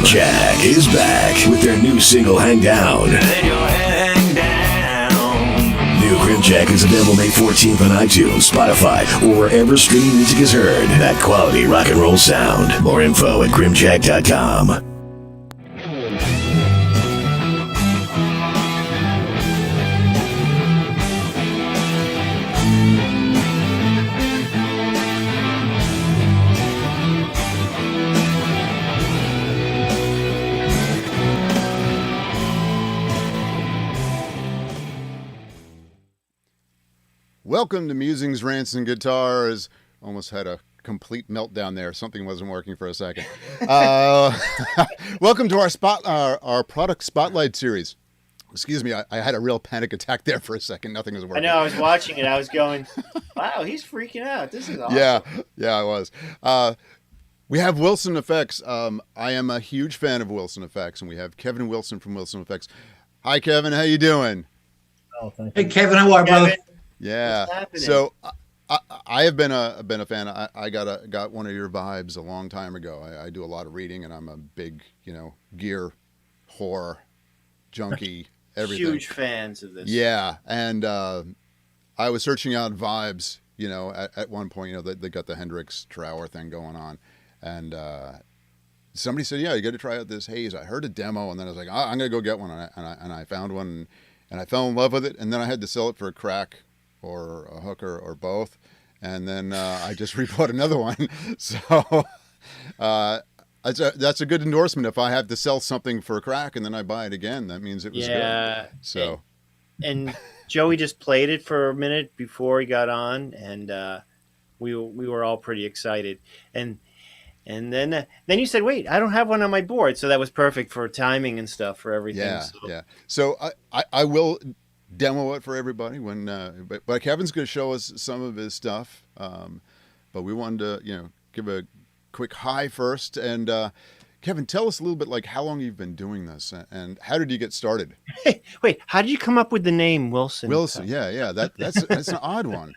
Jack is back with their new single, Hang Down. New Grim Jack is available May 14th on iTunes, Spotify, or wherever streaming music is heard. That quality rock and roll sound. More info at grimjack.com. Welcome to Musings, Rants, and Guitars. Almost had a complete meltdown there. Something wasn't working for a second. Welcome to our product spotlight series. Excuse me, I had a real panic attack there for a second. Nothing was working. I know, I was watching it. I was going, wow, he's freaking out. This is awesome. Yeah, I was. We have Wilson Effects. I am a huge fan of Wilson Effects, and we have Kevin Wilson from Wilson Effects. Hi, Kevin. How you doing? Oh, thank you. Hey, Kevin. How are you, brother? Yeah. So I have been a fan. I got one of your vibes a long time ago. I do a lot of reading, and I'm a big, gear whore, junkie, everything. Huge fans of this. Yeah, and I was searching out vibes. At one point, they got the Hendrix Trower thing going on, and somebody said, "Yeah, you got to try out this haze." I heard a demo, and then I was like, "I'm gonna go get one," and I found one, and I fell in love with it, and then I had to sell it for a crack or a hooker or both, and then I just rebought another one. So that's a good endorsement. If I have to sell something for a crack and then I buy it again, that means it was good. So and Joey just played it for a minute before he got on, and we were all pretty excited. And then you said, "Wait, I don't have one on my board," so that was perfect for timing and stuff for everything. Yeah. So I will demo it for everybody when but Kevin's going to show us some of his stuff, but we wanted to give a quick hi first. And Kevin, tell us a little bit, like, how long you've been doing this and how did you get started? Hey, wait, how did you come up with the name Wilson? Yeah, that's an odd one.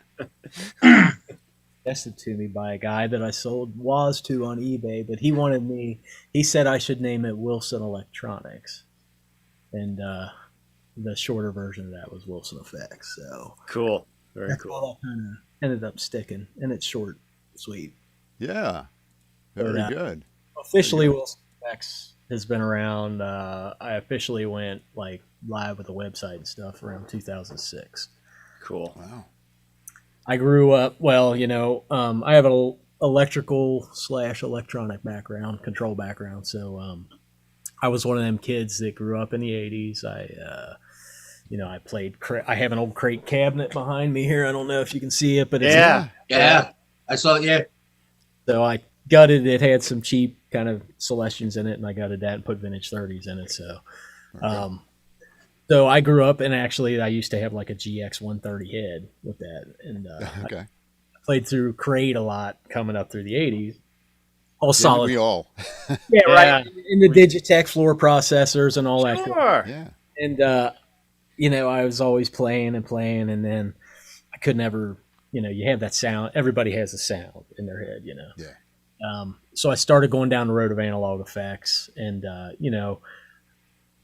Suggested to me by a guy that I sold WAS to on eBay, but he said I should name it Wilson Electronics, and the shorter version of that was Wilson Effects. So cool, very cool. All that kind of ended up sticking, and it's short, sweet. Yeah, very good. Officially, Wilson Effects has been around. I officially went live with a website and stuff around 2006. Cool. Wow. I grew up. Well, I have an electrical/electronic background, control background. So I was one of them kids that grew up in the 80s. I played. I have an old crate cabinet behind me here. I don't know if you can see it, but it's yeah. I saw it. Yeah. So I gutted it. Had some cheap kind of Celestions in it, and I gutted that and put vintage 30s in it. So, so I grew up, and actually I used to have like a GX 130 head with that, and I played through crate a lot coming up through the 80s. All solid. We all. Yeah, right. In the Digitech floor processors and all that. Sure. Yeah. And I was always playing, and then I could never. You have that sound. Everybody has a sound in their head. Yeah. So I started going down the road of analog effects, and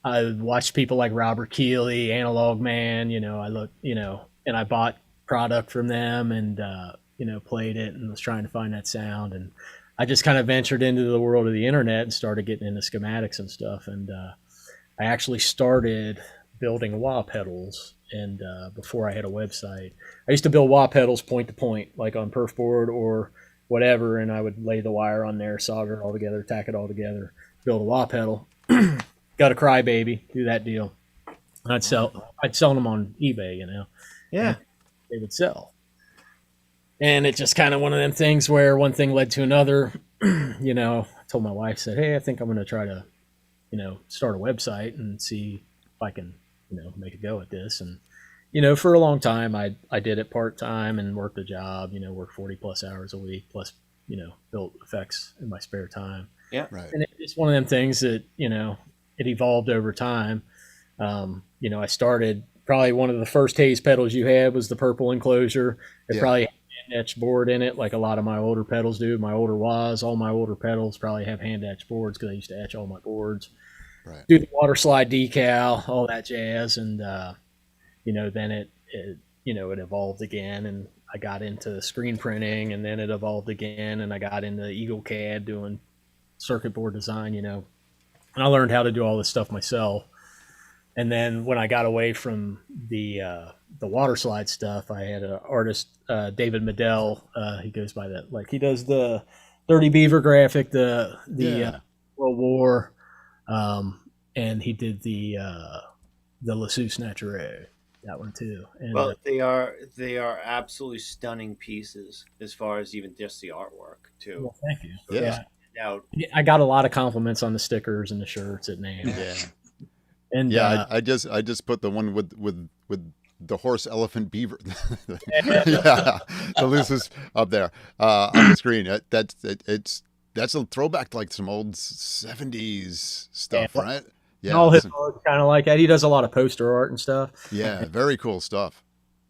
I watched people like Robert Keeley, Analog Man. I looked, and I bought product from them, and played it, and was trying to find that sound, and I just kind of ventured into the world of the internet and started getting into schematics and stuff. And I actually started building wah pedals, and before I had a website, I used to build wah pedals point to point, like on perf board or whatever, and I would lay the wire on there, solder it all together, tack it all together, build a wah pedal. Got a Crybaby, do that deal. I'd sell them on eBay, Yeah. They would sell. And it's just kind of one of them things where one thing led to another. I told my wife, said, "Hey, I think I'm going to try to, start a website and see if I can, make a go at this." And, for a long time, I did it part-time and worked a job, worked 40 plus hours a week, plus, built effects in my spare time. Yeah. Right. And it's one of them things that, it evolved over time. I started, probably one of the first haze pedals you had was the purple enclosure. It probably etched board in it, like a lot of my older pedals do. My older Waz, all my older pedals probably have hand etched boards because I used to etch all my boards. Right. Do the water slide decal, all that jazz, and then it it evolved again, and I got into screen printing, and then it evolved again, and I got into Eagle CAD doing circuit board design, and I learned how to do all this stuff myself. And then when I got away from the water slide stuff, I had an artist, David Medell. He goes by that, like he does the Dirty Beaver graphic, the World War, and he did the Lassus Naturelle, that one too. And, Well, they are absolutely stunning pieces as far as even just the artwork too. well, thank you. Yeah. Now, I got a lot of compliments on the stickers and the shirts at NAMM. Yeah. And Yeah, I just put the one with the horse, elephant, beaver. Yeah, the Lucis up there on the screen. That's a throwback to like some old '70s stuff, Yeah. right? and all Yeah, his art kind of like that. He does a lot of poster art and stuff. yeah, very cool stuff.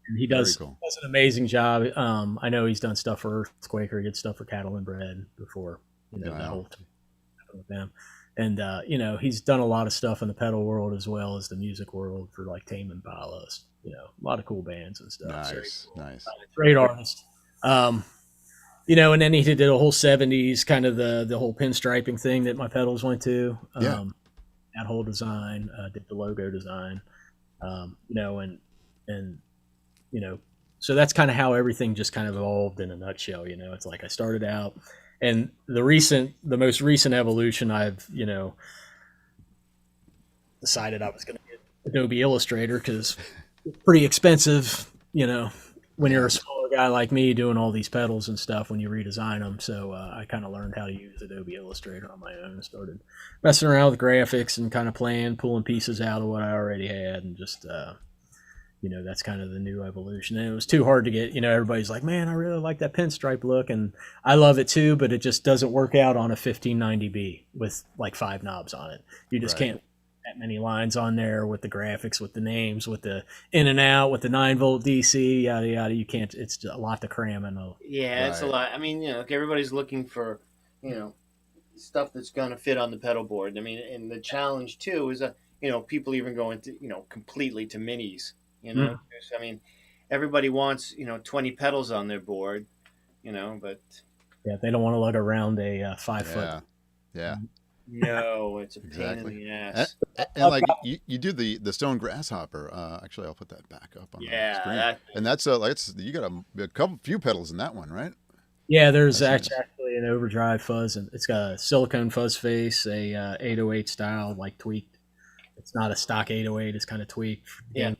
And he Very does cool. does an amazing job. I know he's done stuff for Earthquaker, he did stuff for Cattle and Bread before, that Wow. whole thing happened with them. And he's done a lot of stuff in the pedal world as well as the music world for like Tame Impala, a lot of cool bands and stuff. So Nice, nice. great artist. And then he did a whole '70s kind of the whole pinstriping thing that my pedals went to. Yeah. That whole design, did the logo design, so that's kind of how everything just kind of evolved in a nutshell. It's like I started out, and the most recent evolution, I've decided I was going to get Adobe Illustrator because it's pretty expensive, when you're a smaller guy like me doing all these pedals and stuff when you redesign them. So I kind of learned how to use Adobe Illustrator on my own and started messing around with graphics and kind of pulling pieces out of what I already had, and just that's kind of the new evolution. And it was too hard to get, everybody's like, man, I really like that pinstripe look, and I love it too, but it just doesn't work out on a 1590B with like 5 knobs on it. You just Right. can't that many lines on there with the graphics, with the names, with the in and out, with the 9-volt DC, yada yada. You can't. It's a lot to cram in. yeah, it's a Right. lot. I mean, everybody's looking for, stuff that's going to fit on the pedal board. I mean, and the challenge too is, people even going to, completely to minis. I mean, everybody wants 20 pedals on their board, but Yeah, they don't want to lug around a 5 foot. Yeah, yeah. no, it's a pain Exactly. in the ass. And like you do the stone grasshopper. Actually, I'll put that back up on the Yeah, screen. And that's you got a few pedals in that one, right? Yeah, there's That's nice. actually an overdrive fuzz, and it's got a silicone fuzz face, a 808 style, like tweaked. It's not a stock 808; it's kind of tweaked. Yeah.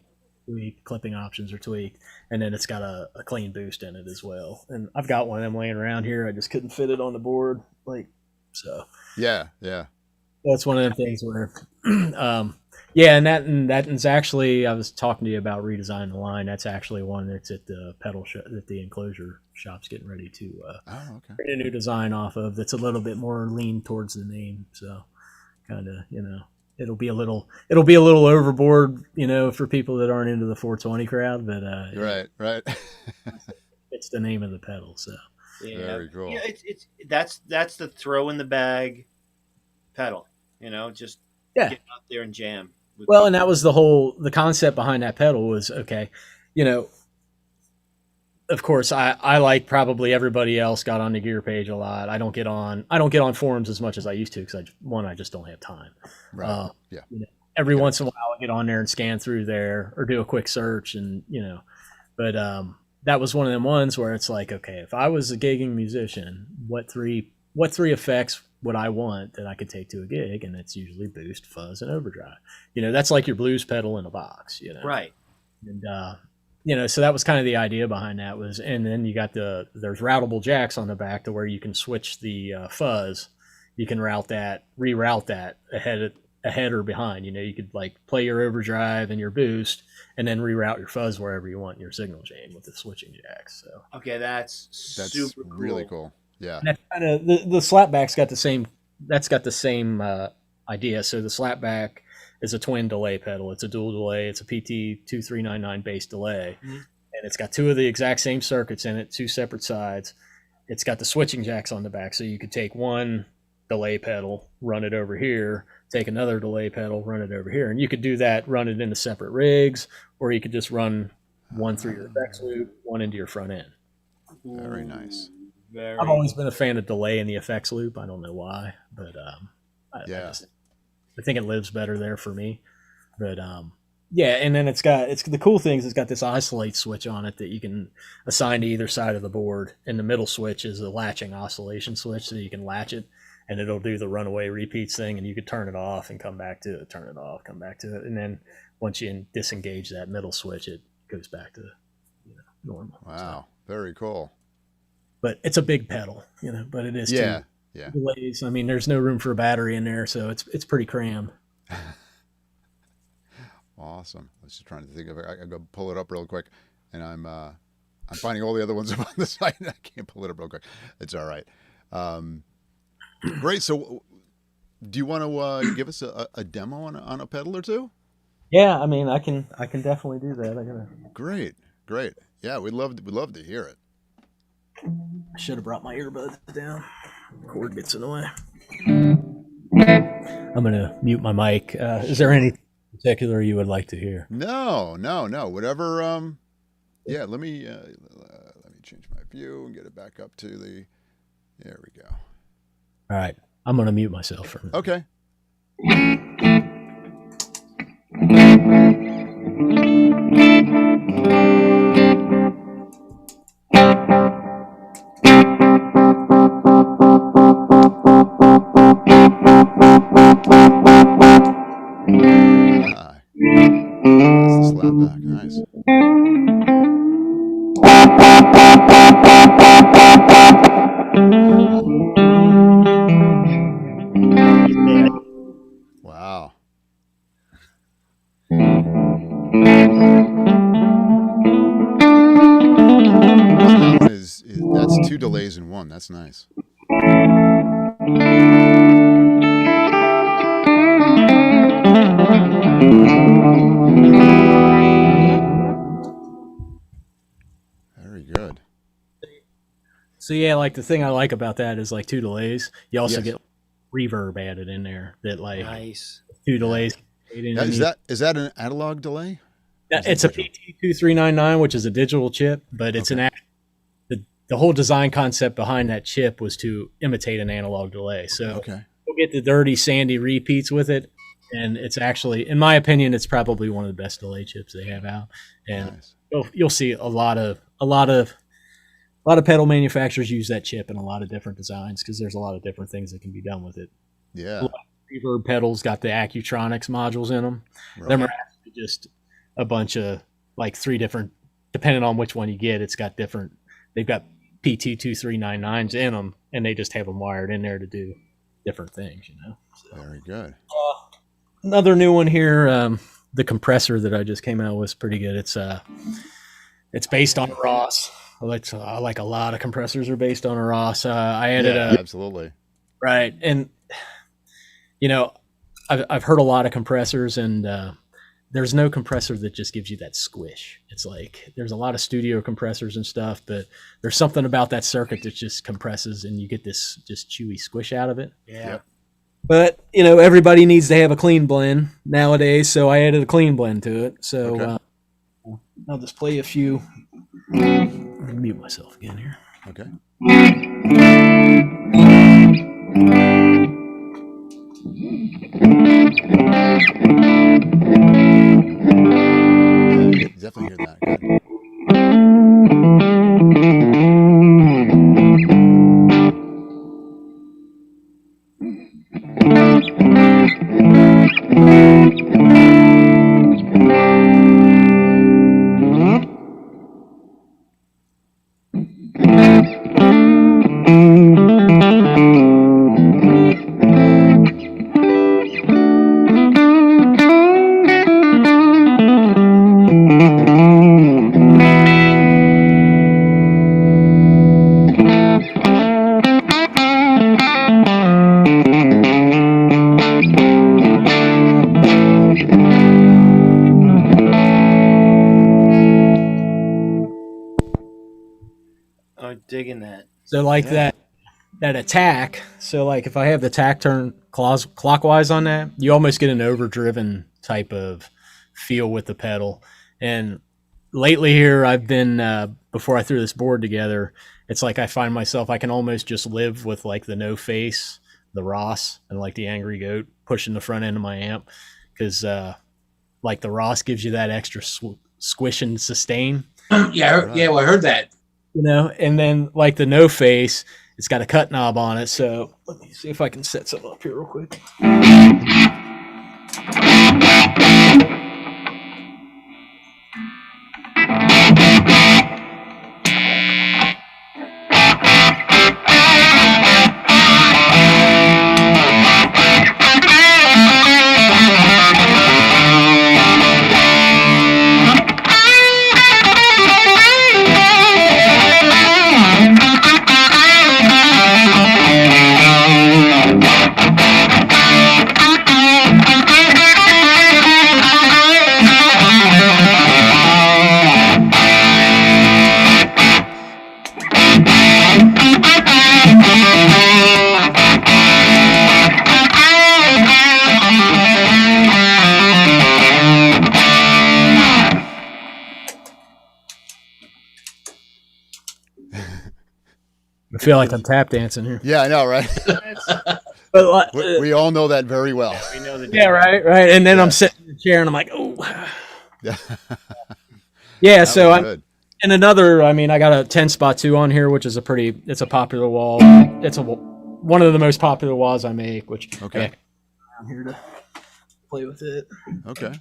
Tweaked, clipping options are tweaked, and then it's got a clean boost in it as well. And I've got one of them laying around here. I just couldn't fit it on the board, so. Yeah, yeah. That's one of the things where, and that's actually, I was talking to you about redesigning the line. That's actually one that's at the pedal shop, that the enclosure shop's getting ready to Oh, okay. create a new design off of. That's a little bit more lean towards the name. So, kind of, it'll be a little overboard, for people that aren't into the 420 crowd. But Right. it's the name of the pedal. So. Yeah, Very cool. Yeah, it's that's the throw in the bag pedal. Just Yeah. get out there and jam. with Well, people. and that was the concept behind that pedal was, okay, of course I like probably everybody else got on the gear page a lot. I don't get on forums as much as I used to because I just don't have time. Right. Yeah. Every once in a while I get on there and scan through there or do a quick search, and but that was one of them ones where it's like, okay, if I was a gigging musician, what three effects would I want that I could take to a gig? And it's usually boost, fuzz, and overdrive. That's like your blues pedal in a box, right. And so that was kind of the idea behind that was, and then you got there's routable jacks on the back to where you can switch the fuzz. You can reroute that ahead or behind. You could like play your overdrive and your boost, and then reroute your fuzz wherever you want in your signal chain with the switching jacks. So Okay, that's That's super cool. really cool. Yeah. and that's kind of the slapback's got the same. That's got the same idea. So the slapback is a twin delay pedal. It's a dual delay. It's a PT 2399 bass delay, Mhm. and it's got two of the exact same circuits in it, two separate sides. It's got the switching jacks on the back, so you could take one delay pedal, run it over here, take another delay pedal, run it over here, and you could do that, run it into separate rigs, or you could just run one through your effects loop, one into your front end. Very nice. I've always been a fan of delay in the effects loop. I don't know why, but Yeah. I think it lives better there for me. But yeah, and then it's the cool thing is it's got this oscillate switch on it that you can assign to either side of the board, and the middle switch is a latching oscillation switch, so you can latch it and it'll do the runaway repeats thing, and you could turn it off and come back to it, turn it off, come back to it, and then once you disengage that middle switch, it goes back to normal. Wow, very cool. But it's a big pedal, but it is Yeah, two yeah. delays. I mean, there's no room for a battery in there, so it's pretty crammed. Awesome. I was just trying to think of it. I go pull it up real quick, and I'm finding all the other ones up on the site, and I can't pull it up real quick. It's all right. Great. So, do you want to give us a demo on a pedal or two? Yeah, I mean, I can definitely do that. Great. Yeah, we'd love to hear it. I should have brought my earbuds down. The cord gets in the way. I'm gonna mute my mic. Is there anything particular you would like to hear? No. Whatever. Yeah. Let me change my view and get it back up to the. There we go. All right, I'm gonna mute myself for a minute. Okay. Slap back, nice. Wow. That's two delays in one. That's nice. Very good. So yeah, like the thing I like about that is like two delays. You also Yes. get reverb added in there that like Nice. two delays. Now, is that an analog delay? Yeah, it's a PT2399, which is a digital chip, but it's Okay. an act. The whole design concept behind that chip was to imitate an analog delay. So Okay. you'll get the dirty, sandy repeats with it, and it's actually, in my opinion, it's probably one of the best delay chips they have out. And Nice. you'll see a lot of pedal manufacturers use that chip in a lot of different designs because there's a lot of different things that can be done with it. Yeah. Reverb pedals got the Accutronics modules in them. Right. Them are actually just a bunch of like three different, depending on which one you get, it's got different. They've got PT2399s in them, and they just have them wired in there to do different things. So. Very good. Another new one here, the compressor that I just came out with is pretty good. It's based on Ross. I like a lot of compressors are based on a Ross. I added absolutely. Right, and I've heard a lot of compressors, and there's no compressor that just gives you that squish. It's like there's a lot of studio compressors and stuff, but there's something about that circuit that just compresses, and you get this just chewy squish out of it. Yeah. Yep. But everybody needs to have a clean blend nowadays, so I added a clean blend to it. So Okay. I'll just play a few. I'll mute myself again here. Okay. Yeah, definitely hear that. Good. digging that. So like Yeah. that attack. So like if I have the attack turn clockwise on that, you almost get an overdriven type of feel with the pedal. And lately here, I've been before I threw this board together, it's like I find myself I can almost just live with like the no face, the Ross, and like the Angry Goat pushing the front end of my amp because like the Ross gives you that extra squish and sustain. Yeah, well, I heard that. You know, and then like the no face, it's got a cut knob on it. So let me see if I can set something up here real quick. I feel like I'm tap dancing here. Yeah, I know, right? But we all know that very well. We know the yeah, right. And then I'm sitting in the chair and I'm like, oh, yeah. So I'm good. and another. I mean, I got a 10 spot 2 on here, which is it's a popular wall. It's one of the most popular walls I make. Which Okay. I'm here to play with it. Okay.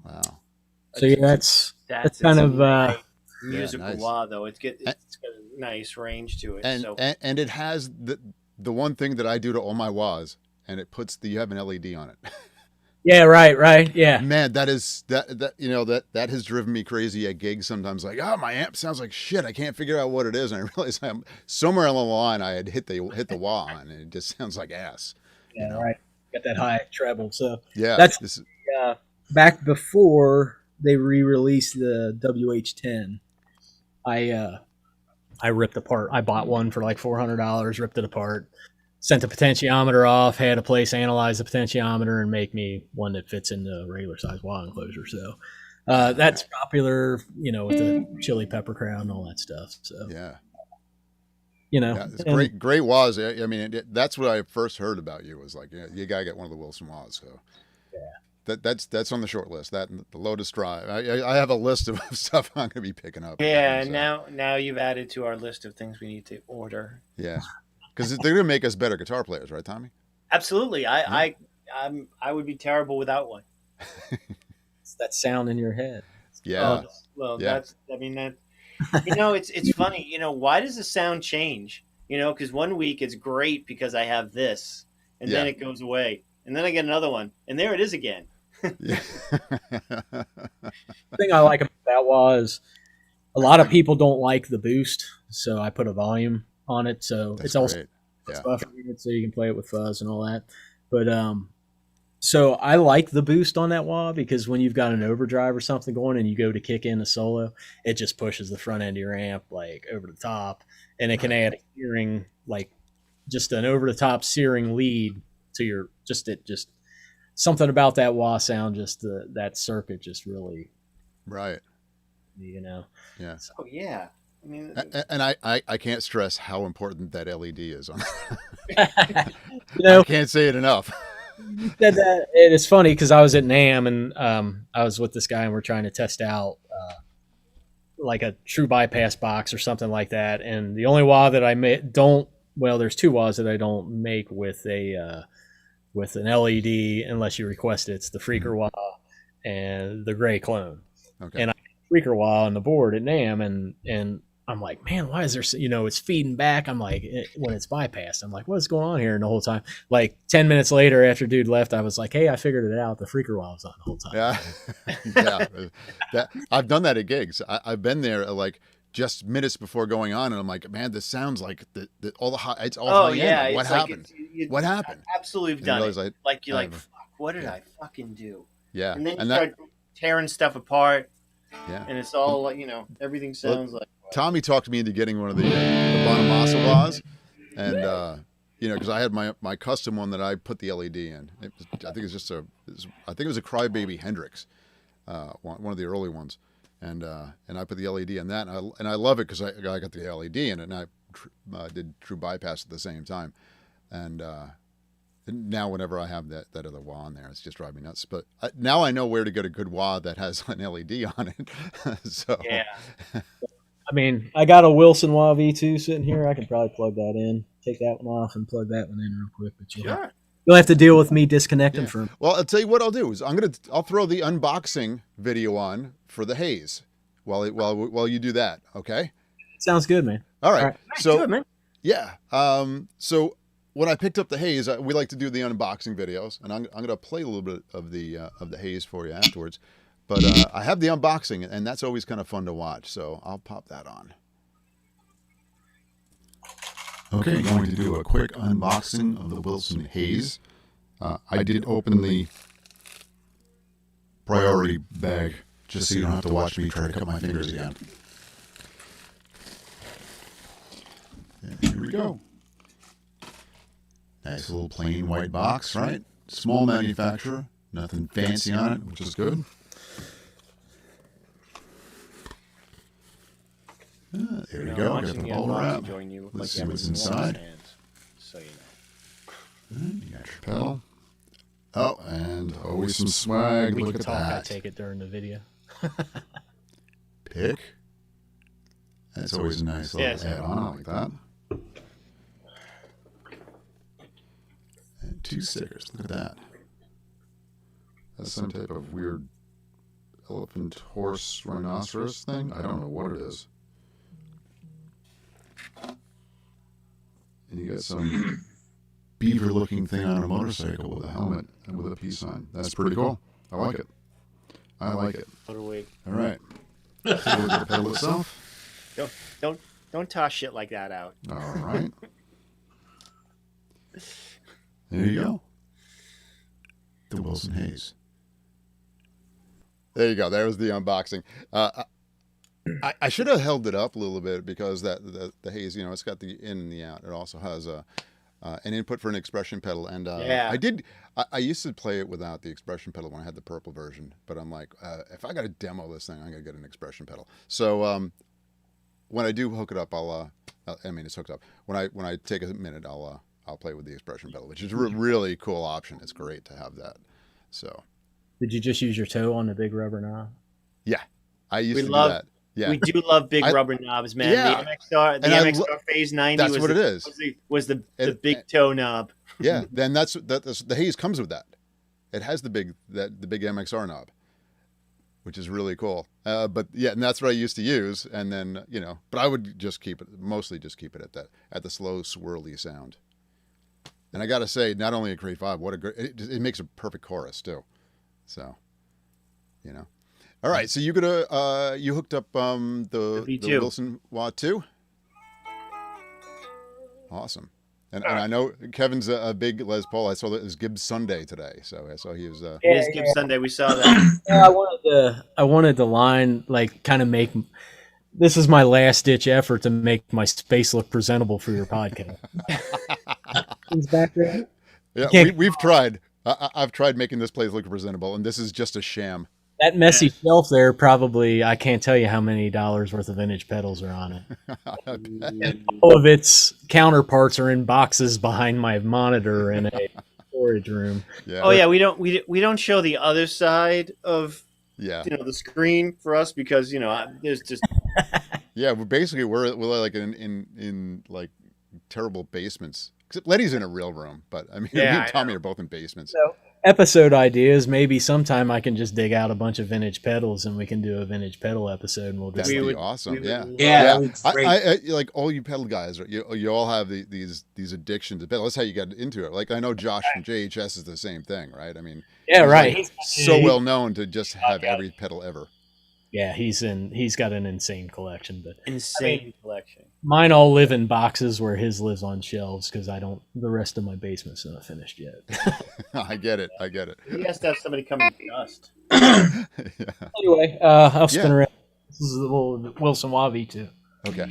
Wow. So yeah, that's kind of musical nice. wah, though. It's got a nice range to it. And it has the one thing that I do to all my wahs, and it puts you have an LED on it. yeah, right, yeah. Man, that has driven me crazy at gigs sometimes. Like, oh, my amp sounds like shit. I can't figure out what it is, and I realize I'm somewhere along the line I had hit the wah on, and it just sounds like ass. Yeah, right. Got that high treble. So Yeah, that's back before they re-released the WH10. I ripped apart. I bought one for like $400, ripped it apart, sent the potentiometer off, had a place analyze the potentiometer and make me one that fits in the regular size wah enclosure. So that's popular, with the chili pepper crown and all that stuff. So yeah. It's and, great wahs. I mean, that's what I first heard about you was like, you gotta get one of the Wilson wahs. So yeah, that's on the short list. That and the Lotus Drive. I have a list of stuff I'm gonna be picking up. Yeah, so. now you've added to our list of things we need to order. Yeah, because they're gonna make us better guitar players, right, Tommy? Absolutely. I would be terrible without one. it's that sound in your head. Yeah. Well, Yeah. that's. I mean that. It's funny. Why does the sound change? Because one week it's great because I have this, and then it goes away, and then I get another one, and there it is again. Yeah. The thing I like about that was a lot of people don't like the boost, so I put a volume on it. So That's it's also great. buffered so you can play it with fuzz and all that. But so I like the boost on that wah because when you've got an overdrive or something going and you go to kick in a solo, it just pushes the front end of your amp like over the top, and it can add a searing, like just an over the top searing lead to your just something about that wah sound, just that circuit just really Right. Yeah. So, oh yeah. I mean, and I can't stress how important that LED is on. I can't say it enough. said that, and it's funny because I was at NAMM and I was with this guy and we're trying to test out like a true bypass box or something like that. And the only wah that I there's two wahs that I don't make with with an LED unless you request it. It's the Freaker wah and the Gray Clone. Okay. And I freaker wall on the board at NAMM, and I'm like, man, why is there, it's feeding back. I'm like, when it's bypassed, I'm like, what's going on here? And the whole time, like 10 minutes later after dude left, I was like, hey, I figured it out. The freaker wall was on the whole time. Yeah. I've done that at gigs. I've been there like just minutes before going on, and I'm like, man, this sounds like all the high. It's all high end. Like, what happened? What happened? Absolutely, you've done it. Like you're like, fuck, what did I fucking do? Yeah, and then you start tearing stuff apart. Yeah, and it's all like everything sounds like. Tommy talked me into getting one of the Bonamassa wahs, and because I had my custom one that I put the LED in. I think it was a Crybaby Hendrix, one of the early ones. And I put the LED in that, and I love it because I got the LED in it, and I did True Bypass at the same time, and now whenever I have that other wah on there, it's just driving me nuts. But now I know where to get a good wah that has an LED on it. So yeah, I mean, I got a Wilson Wah V2 sitting here. I can probably plug that in, take that one off, and plug that one in real quick. But sure. You'll have to deal with me disconnecting from. Well, I'll tell you what I'll do is I'll throw the unboxing video on for the Haze while you do that. Okay. Sounds good, man. All right. So do it, man. Yeah. So when I picked up the Haze, we like to do the unboxing videos, and I'm going to play a little bit of the Haze for you afterwards. But I have the unboxing, and that's always kind of fun to watch. So I'll pop that on. Okay, going to do a quick unboxing of the Wilson Haze. I did open the priority bag just so you don't have to watch me try to cut my fingers again. And here we go. Nice little plain white box, right? Small manufacturer, nothing fancy on it, which is good. There we go. Got the bubble wrap. Let's see what's inside. So you got your pedal. Oh, and always some swag. Look at that. I take it during the video. Pick. That's always a nice little add-on. I like that. And 2 stickers. Look at that. That's some type of weird elephant, horse, rhinoceros thing. I don't know what it is. And you got some beaver-looking thing on a motorcycle with a helmet and with a peace sign. That's pretty cool. I like it. I like it. What a wig. All right. So look at the pedal itself. Don't toss shit like that out. All right. There you go. The Wilson Haze. There you go. There was the unboxing. I should have held it up a little bit because the Haze, it's got the in and the out. It also has an input for an expression pedal, and I used to play it without the expression pedal when I had the purple version, but I'm like, if I got to demo this thing, I'm gonna get an expression pedal. So when I do hook it up, it's hooked up. When I take a minute, I'll play with the expression pedal, which is a really cool option. It's great to have that. So, did you just use your toe on the big rubber knob? Yeah, I used to do that. Yeah. We do love big rubber knobs, man. Yeah. The MXR Phase 90 that's what it is. Was the big toe knob. Yeah, then that's the Haze comes with that. It has the big MXR knob, which is really cool. But yeah, and that's what I used to use. And then but I would just mostly keep it at the slow swirly sound. And I got to say, not only a great vibe, it makes a perfect chorus too. So, All right, so you hooked up the Wilson Wah 2? Awesome. And I know Kevin's a big Les Paul. I saw that it was Gibbs Sunday today, so I saw he was. It is Gibbs Sunday. We saw that. I wanted the line kind of make. This is my last ditch effort to make my space look presentable for your podcast. He's back there. Yeah, we've tried. I've tried making this place look presentable, and this is just a sham. That messy shelf there, probably, I can't tell you how many dollars worth of vintage pedals are on it. And all of its counterparts are in boxes behind my monitor in a storage room. Yeah. Oh yeah, we don't show the other side of the screen for us because there's just yeah, we're like in like terrible basements. Except Letty's in a real room, but I mean, me and Tommy are both in basements. So episode ideas. Maybe sometime I can just dig out a bunch of vintage pedals and we can do a vintage pedal episode, and we'll just That'd We be would- awesome. we would Yeah. love- Yeah, that would be great. I like all you pedal guys. You all have these addictions to pedal. That's how you get into it. Like I know Josh from JHS is the same thing, right? I mean, yeah, he's, right. like, so well known to just have every pedal ever. Yeah, he's got an insane collection, but Insane collection. mine all live in boxes where his lives on shelves because the rest of my basement's not finished yet. I get it. He has to have somebody come and dust. Yeah. Anyway, I'll spin Yeah. around. This is the little Wilson Wah V2. Okay.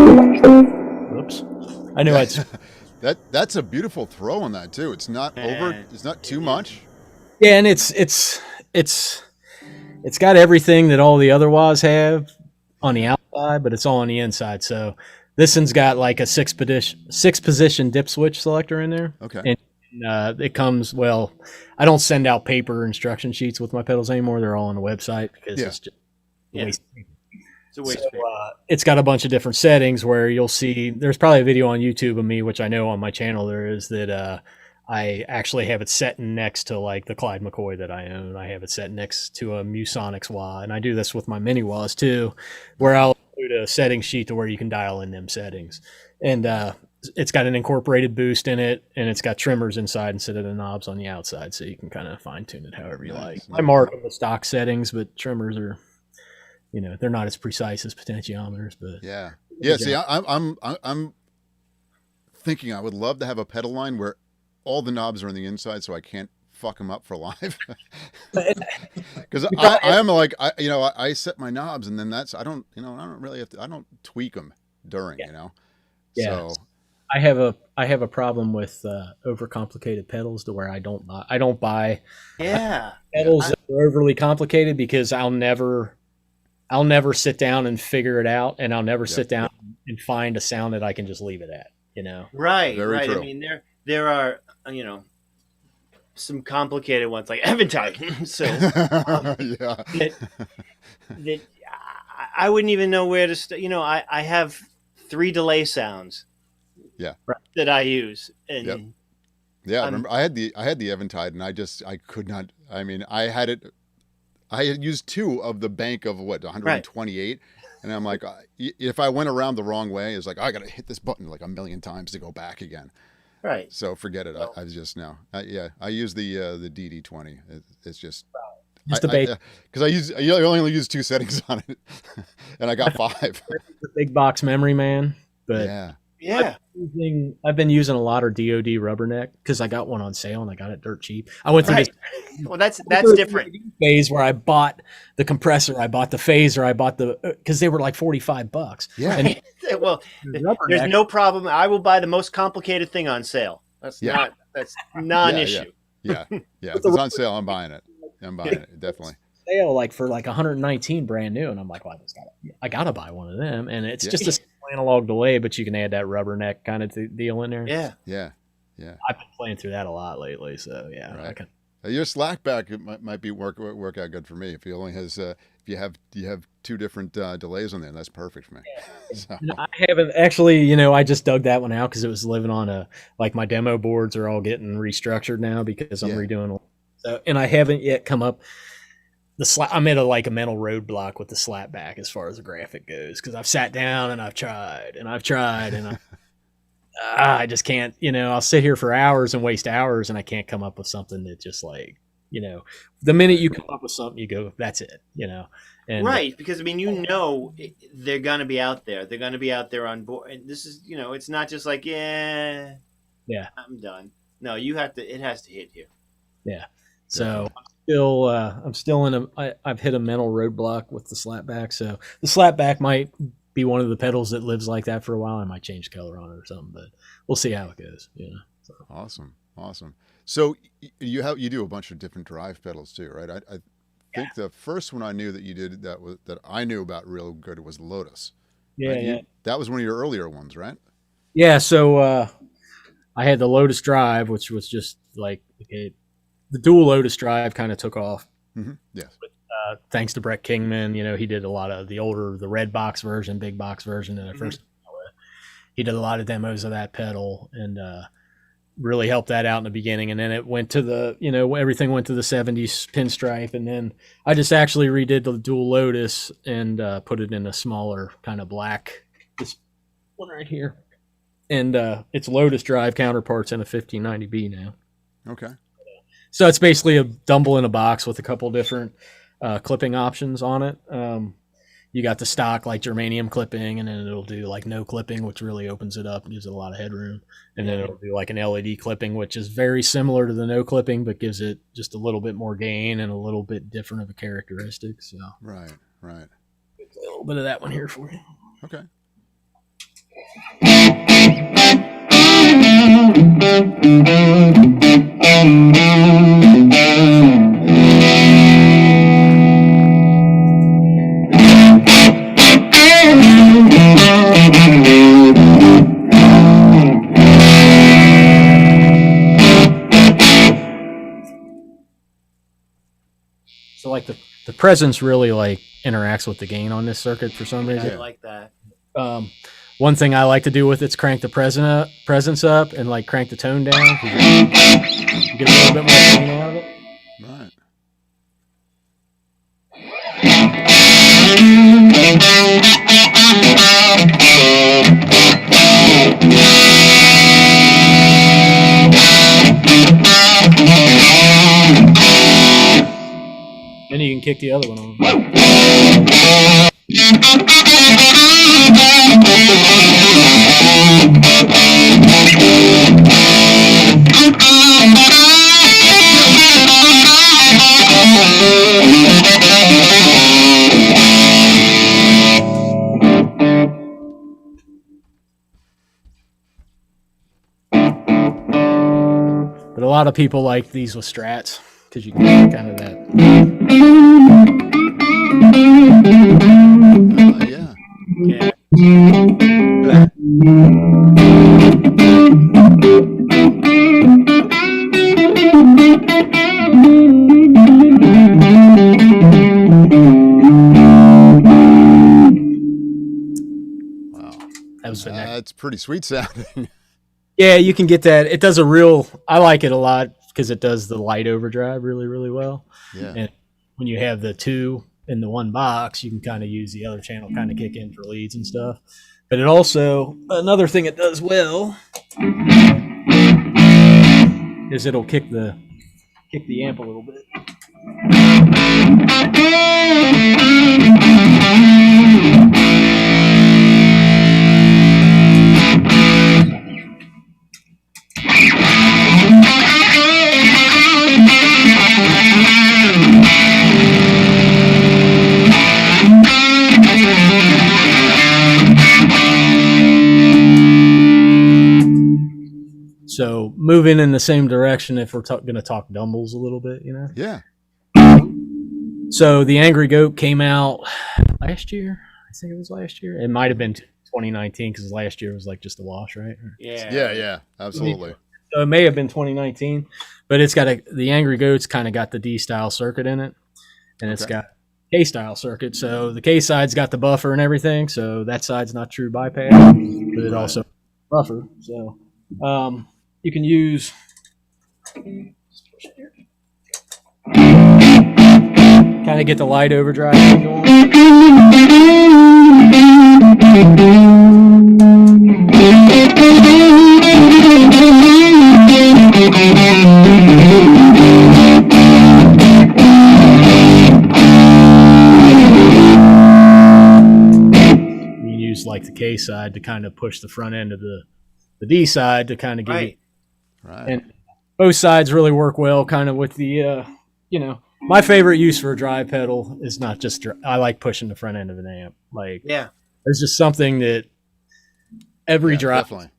Oops. I knew I'd. That's a beautiful throw on that too. It's not over. It's not too much. Yeah, and it's got everything that all the other Wahs have on the outside, but it's all on the inside. So this one's got like a six position dip switch selector in there. Okay. And it comes, well, I don't send out paper instruction sheets with my pedals anymore. They're all on the website because Yeah. it's just a Yeah. waste. It's a waste So, of paper. it's got a bunch of different settings where you'll see there's probably a video on YouTube of me, which I know on my channel there is, that I actually have it set next to like the Clyde McCoy that I own. I have it set next to a Musonics wah, and I do this with my mini wahs too, where I'll include a setting sheet to where you can dial in them settings. And it's got an incorporated boost in it, and it's got trimmers inside instead of the knobs on the outside, so you can kind of fine tune it however you Nice, like. I mark the stock settings, but trimmers are, they're not as precise as potentiometers, but Yeah. Good Yeah. See, job. I'm thinking I would love to have a pedal line where all the knobs are on the inside, so I can't fuck them up for live. Because I am like, I set my knobs, and then I don't really have to. I don't tweak them during, Yeah. So I have a problem with overcomplicated pedals to where I don't buy Yeah. pedals that are overly complicated because I'll never sit down and figure it out, and I'll never sit down and find a sound that I can just leave it at. Right. Very right. true. I mean, there are some complicated ones like Eventide. So yeah. that I wouldn't even know where to start. I have 3 delay sounds. Yeah. That I use, and Yep. Yeah, I remember I had the Eventide, and I could not. I mean, I had used 2 of the bank of 128, and I'm like, if I went around the wrong way, it's like I got to hit this button like a million times to go back again. right. So forget it. I was just I use the DD20. It's just Just a base, because I only use 2 settings on it, and I got 5. big box memory, man. But Yeah. Yeah. I've been using a lot of DoD rubberneck because I got one on sale and I got it dirt cheap. I went through Right. this Well, that's different. phase where I bought the compressor, I bought the phaser, I bought because they were like $45. Yeah. And Well, rubberneck, there's no problem. I will buy the most complicated thing on sale. That's Yeah. that's non-issue. Yeah. If it's on sale, I'm buying it. Definitely. sale like for like 119 brand new, and I'm like, well, I gotta buy one of them, and it's Yeah. just a simple analog delay, but you can add that rubberneck kind of deal in there. Yeah. Yeah. I've been playing through that a lot lately, so yeah. Right. Your slack back might be work out good for me. If he only has if you have 2 different delays on there, that's perfect for me. So, I haven't actually, I just dug that one out because it was living on like my demo boards are all getting restructured now because I'm Yeah. redoing. So, and I haven't yet come up. I'm at a mental roadblock with the slap back as far as the graphic goes because I've sat down and I've tried and I just can't. I'll sit here for hours and waste hours and I can't come up with something that just the minute you come up with something, you go, that's it. And Right, because I mean, they're going to be out there. They're going to be out there on board. And this is, it's not just like, Yeah. I'm done. No, it has to hit you. So I'm still I've hit a mental roadblock with the slapback. So the slapback might be one of the pedals that lives like that for a while. I might change color on it or something, but we'll see how it goes. So. Awesome. So you do a bunch of different drive pedals too, right? I think the first one I knew that you did that I knew about real good was Lotus. Yeah, right? yeah. That was one of your earlier ones, right? Yeah. So I had the Lotus Drive, which was just like the dual Lotus Drive kind of took off. Mm-hmm. Yes. Thanks to Brett Kingman, he did a lot of the red box version, big box version that I first came out with. He did a lot of demos of that pedal and really helped that out in the beginning. And then it went to everything went to the 70s pinstripe. And then I just actually redid the dual Lotus and put it in a smaller kind of black, this one right here. And it's Lotus Drive counterparts in a 1590B now. Okay. So it's basically a Dumble in a box with a couple different clipping options on it. You got the stock like germanium clipping, and then it'll do like no clipping, which really opens it up and gives it a lot of headroom. And then it'll do like an LED clipping, which is very similar to the no clipping, but gives it just a little bit more gain and a little bit different of a characteristic. So Right. a little bit of that one here for you. Okay. So like the presence really like interacts with the gain on this circuit for some reason. I like that. One thing I like to do with it's crank the presence up and like crank the tone down. You get a little bit more gain out of it. Right. Then you can kick the other one on. But a lot of people like these with strats because you can get kind of that. Yeah. Yeah. Wow. That was the next. That's pretty sweet sounding. Yeah, you can get that. It does I like it a lot because it does the light overdrive really, really well. Yeah. And when you have the two in the one box, you can kind of use the other channel kind of kick in for leads and stuff. But it also, another thing it does well is it'll kick the amp a little bit. So moving in the same direction, if we're going to talk Dumbles a little bit, Yeah. So the Angry Goat came out last year. I think it was last year. It might have been 2019 because last year was like just a wash, right? Yeah. Yeah. Absolutely. So it may have been 2019, but it's got the Angry Goat's kind of got the D style circuit in it, and it's got K style circuit. So the K side's got the buffer and everything. So that side's not true bypass, but it also buffer. So you can use. Kind of get the light overdrive thing going. You use like the K side to kind of push the front end of the D side to kind of give it. Right. And both sides really work well kind of with the, my favorite use for a drive pedal is not just I like pushing the front end of an amp. Like Yeah. there's just something that every Yeah, drive definitely.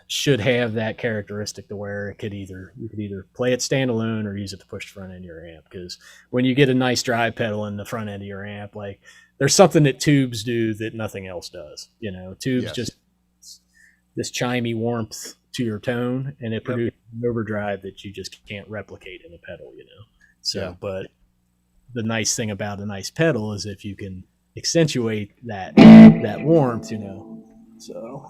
should have that characteristic to where you could either play it standalone or use it to push the front end of your amp. Because when you get a nice drive pedal in the front end of your amp, like there's something that tubes do that nothing else does. You know, tubes Yes. just this chimey warmth to your tone, and it produces an overdrive that you just can't replicate in a pedal. You know, so Yeah. but the nice thing about a nice pedal is if you can accentuate that warmth. You know, so.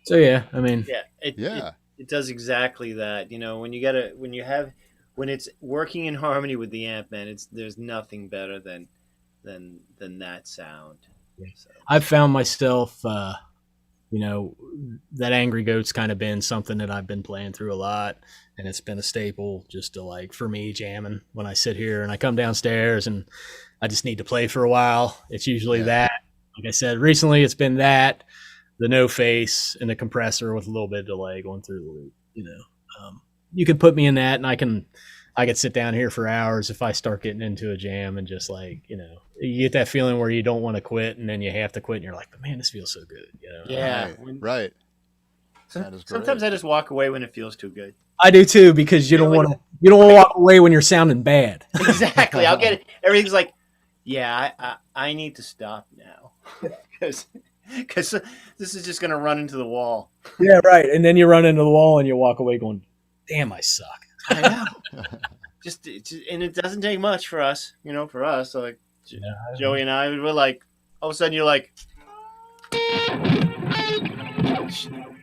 So yeah, I mean, Yeah. Yeah. It does exactly that. You know, when it's working in harmony with the amp, man, there's nothing better than that sound. So. I've found myself, you know, that Angry Goat's kind of been something that I've been playing through a lot, and it's been a staple just to like for me jamming when I sit here and I come downstairs and I just need to play for a while. It's usually that. Like I said, recently it's been that, the no face, and the compressor with a little bit of delay going through the loop. You know, you can put me in that, and I could sit down here for hours if I start getting into a jam and just like, you know, you get that feeling where you don't want to quit, and then you have to quit, and you're like, but man, this feels so good. You know? Yeah. Right. That is great. Sometimes I just walk away when it feels too good. I do too, because you don't want to walk away when you're sounding bad. Exactly. I'll get it. Everything's like, yeah, I need to stop now because this is just going to run into the wall. Yeah, right. And then you run into the wall and you walk away going, damn, I suck. I know. And it doesn't take much for us, you know, so like Joey and I, we're like, all of a sudden you're like,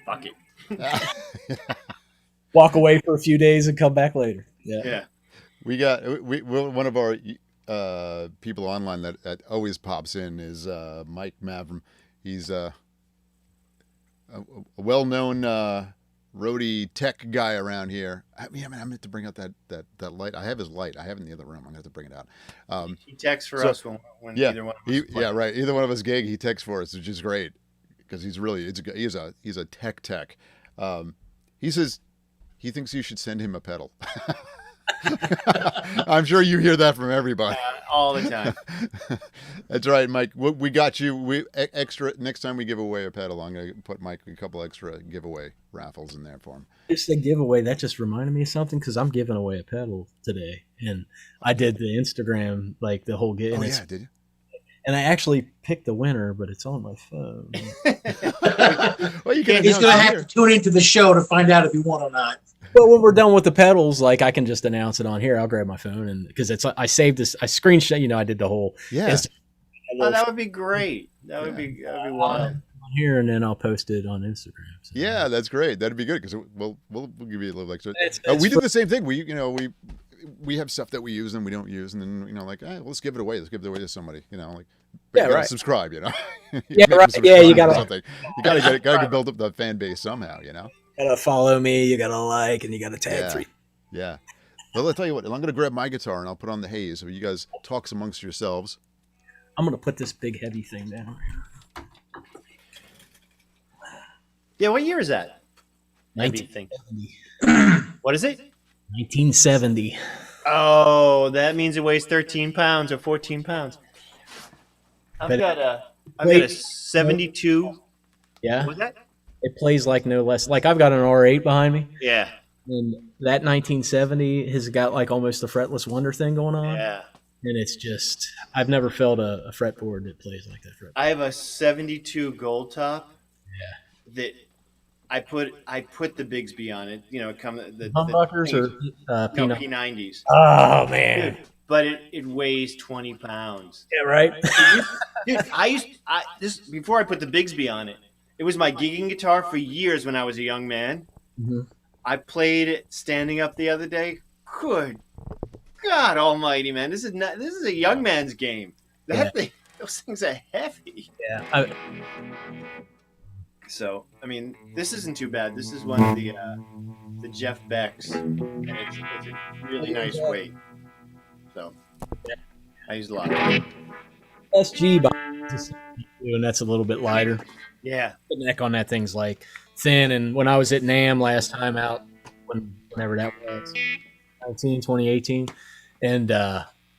fuck it. Walk away for a few days and come back later. Yeah. We're one of our people online that always pops in is Mike Mavrum. He's a well-known roadie tech guy around here. I meant to bring out that light. I have his light. I have it in the other room. I'm gonna have to bring it out. He texts for us when either one of us play. Yeah, right. Either one of us gig, he texts for us, which is great because he's a tech. He says he thinks you should send him a pedal. I'm sure you hear that from everybody. All the time. That's right, Mike. We got you. We extra next time we give away a pedal. I'm gonna put Mike a couple extra giveaway raffles in there for him. Just a giveaway. That just reminded me of something because I'm giving away a pedal today, and I did the Instagram like the whole game. Oh yeah, did you? And I actually picked the winner, but it's on my phone. Well, you He's going to have to tune into the show to find out if he won or not. But when we're done with the pedals, like I can just announce it on here. I'll grab my phone and because I saved this, I screenshot. You know, I did the whole. Oh, that would be great. That would be wild. Here and then I'll post it on Instagram. So. Yeah, that's great. That'd be good because we'll give you a little extra. It's we do the same thing. We have stuff that we use and we don't use, and then like, let's give it away. Let's give it away to somebody. You know, like yeah, you gotta right. Subscribe. You know, Yeah, right. Yeah, you gotta something. You gotta build up the fan base somehow. You know, gotta follow me. You gotta like, and you gotta tag 3. Yeah. Well, I'll tell you what. I'm gonna grab my guitar and I'll put on the haze. So you guys talk amongst yourselves. I'm gonna put this big heavy thing down. Yeah, what year is that? 1970. What is it? 1970. Oh, that means it weighs 13 pounds or 14 pounds. I've got a 72. Yeah. What was that? It plays like no less. Like I've got an R8 behind me. Yeah. And that 1970 has got like almost the fretless wonder thing going on. Yeah. And it's just, I've never felt a fretboard that plays like that fretboard. I have a 72 gold top. Yeah. That I put the Bigsby on it. You know, the humbuckers or no, P90s. Oh man. Dude, but it weighs 20 pounds. Yeah, right. Dude, before I put the Bigsby on it, It was my gigging guitar for years when I was a young man. Mhm. I played it standing up the other day. Good God Almighty, man! This is a young man's game. Yeah. Those things are heavy. Yeah. So I mean, this isn't too bad. This is one of the Jeff Becks, and it's a really nice weight. So I use a lot. SG and that's a little bit lighter. Yeah. The neck on that thing's like thin. And when I was at NAMM last time out, whenever that was, 2018, and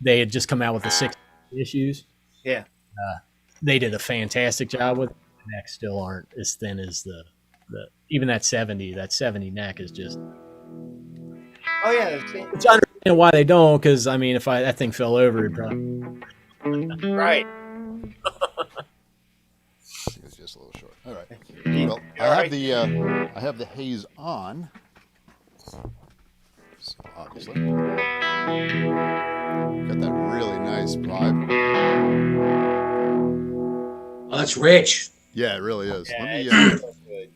they had just come out with the 6 issues. Yeah. They did a fantastic job with it. The necks still aren't as thin as the even that 70 neck is just. Oh yeah. That's it. Which I understand why they don't, because I mean, if that thing fell over, it'd probably. Right. It was just a little short. All right. You Well, all right? I have the haze on. So obviously, got that really nice vibe. Oh, that's rich. Yeah, it really is. Yeah, Let me it's so good.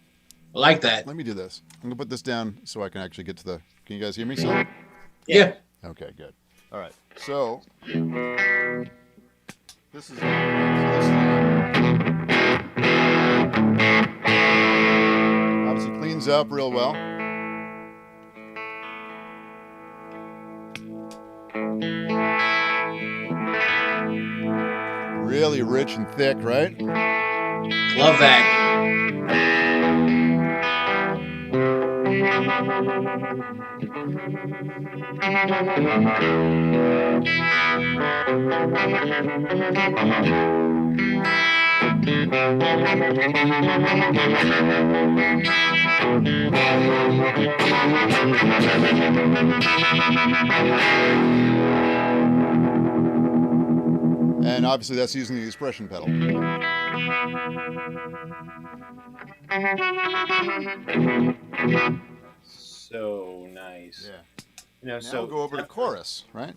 I like that. let me do this. I'm gonna put this down so I can actually get to the. Can you guys hear me? Still? Yeah. Okay, good. All right. So this is obviously cleans up real well. Really rich and thick, right? Love that. And obviously that's using the expression pedal. So nice. Yeah. You know, Now so we'll go over to chorus, right?